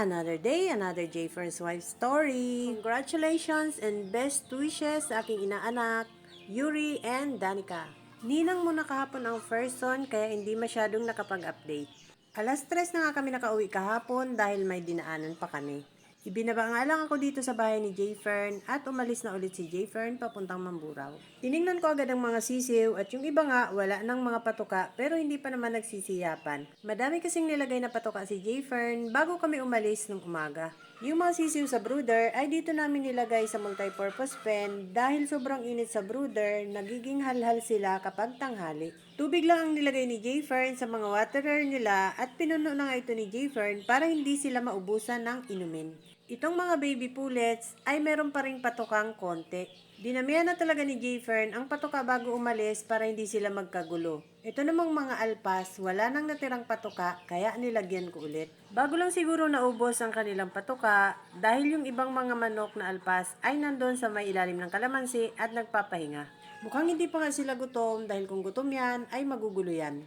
another day, another J Fern's Wife story. Congratulations and best wishes sa aking inaanak, Yuri and Danica. Ninang muna kahapon ang first son kaya hindi masyadong nakapag-update. Alas 3 na nga kami nakauwi kahapon dahil may dinaanan pa kami. Ibinaba nga lang ako dito sa bahay ni J Fern at umalis na ulit si J Fern papuntang Mamburao. Tiningnan ko agad ang mga sisiw at yung iba nga wala ng mga patuka pero hindi pa naman nagsisiyapan. Madami kasing nilagay na patuka si J Fern bago kami umalis ng umaga. Yung mga sisiw sa brooder ay dito namin nilagay sa multipurpose pen dahil sobrang init sa brooder, nagiging halhal sila kapag tanghali. Tubig lang ang nilagay ni J Fern sa mga waterer nila at pinuno na nga ito ni J Fern para hindi sila maubusan ng inumin. Itong mga baby pullets ay meron pa ring patukang konti. Dinamihan na talaga ni J Fern ang patuka bago umalis para hindi sila magkagulo. Ito namang mga alpas, wala nang natirang patuka kaya nilagyan ko ulit. Bago lang siguro naubos ang kanilang patuka dahil yung ibang mga manok na alpas ay nandun sa may ilalim ng kalamansi at nagpapahinga. Mukhang hindi pa nga sila gutom dahil kung gutom yan ay magugulo yan.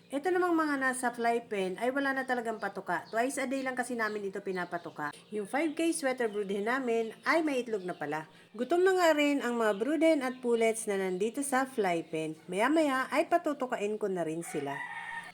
Ito namang mga nasa fly pen ay wala na talagang patuka. Twice a day lang kasi namin ito pinapatuka. Yung 5K sweater broodhen namin ay may itlog na pala. Gutom na nga rin ang mga broodhen at pullets na nandito sa fly pen. Maya-maya ay patutukain ko na rin sila.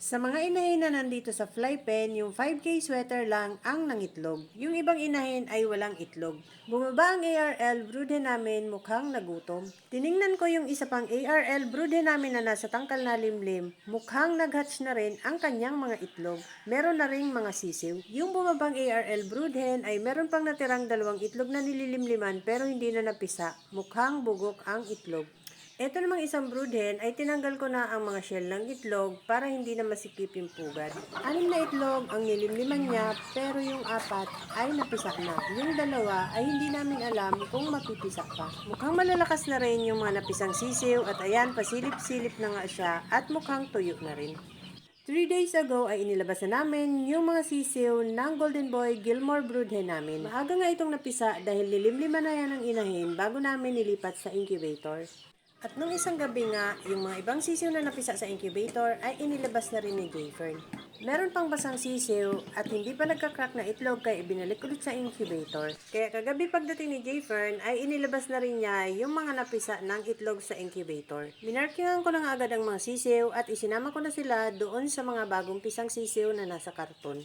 Sa mga inahin na nandito sa fly pen, yung 5K sweater lang ang nangitlog. Yung ibang inahin ay walang itlog. Bumaba ang ARL broodhen namin mukhang nagutom. Tiningnan ko yung isa pang ARL broodhen namin na nasa tangkal na limlim. Mukhang naghatch na rin ang kanyang mga itlog. Meron na ring mga sisiw. Yung bumabang ARL broodhen ay meron pang natirang 2 itlog na nililimliman pero hindi na napisa. Mukhang bugok ang itlog. Ito namang isang broodhen ay tinanggal ko na ang mga shell ng itlog para hindi na masikip yung pugad. 6 na itlog ang nilimliman niya pero yung 4 ay napisak na. Yung 2 ay hindi namin alam kung mapipisak pa. Mukhang malalakas na rin yung mga napisang sisiw at ayan pasilip-silip na nga siya at mukhang tuyo na rin. 3 days ago ay inilabas na namin yung mga sisiw ng Golden Boy Gilmore broodhen namin. Maaga nga itong napisa dahil nilimliman na yan ng inahin bago namin nilipat sa incubator. At nung isang gabi nga, yung mga ibang sisiw na napisa sa incubator ay inilabas na rin ni J Fern. Meron pang basang sisiw at hindi pa nagka-crack na itlog kaya ibinalik ulit sa incubator. Kaya kagabi pagdating ni J Fern ay inilabas na rin niya yung mga napisa ng itlog sa incubator. Minarkingan ko na nga agad ang mga sisiw at isinama ko na sila doon sa mga bagong pisang sisiw na nasa karton.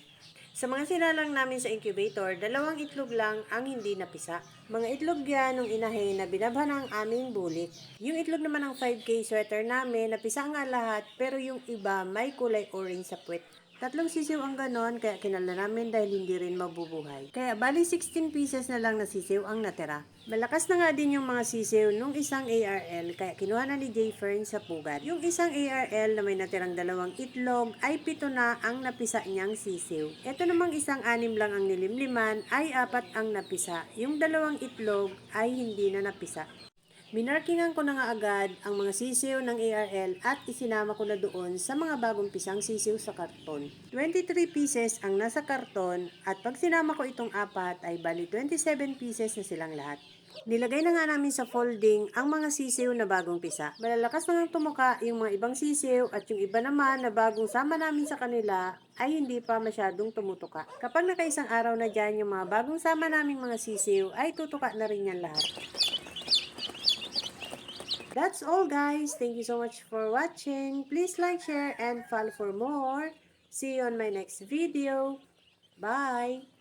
Sa mga sinalang namin sa incubator, 2 itlog lang ang hindi napisa. Mga itlog yan ng inahin na binabhan ng aming bulik. Yung itlog naman ng 5K sweater namin, napisa nga lahat pero yung iba may kulay orange sa puwet. 3 sisiw ang ganon kaya kinala namin dahil hindi rin mabubuhay. Kaya bali 16 pieces na lang na sisiw ang natira. Malakas na nga din yung mga sisiw nung isang ARL kaya kinuha na ni J Fern sa pugad. Yung isang ARL na may natirang 2 itlog ay 7 na ang napisa niyang sisiw. Ito namang isang 6 lang ang nilimliman ay 4 ang napisa. Yung 2 itlog ay hindi na napisa. Minarkingan ko na nga agad ang mga sisiw ng ARL at isinama ko na doon sa mga bagong pisang sisiw sa karton. 23 pieces ang nasa karton at pag sinama ko itong 4 ay bali 27 pieces na silang lahat. Nilagay na nga namin sa folding ang mga sisiw na bagong pisa. Malalakas na nga tumuka yung mga ibang sisiw at yung iba naman na bagong sama namin sa kanila ay hindi pa masyadong tumutuka. Kapag nakaisang araw na dyan yung mga bagong sama naming mga sisiw ay tutuka na rin yan lahat. That's all guys. Thank you so much for watching. Please like, share, and follow for more. See you on my next video. Bye!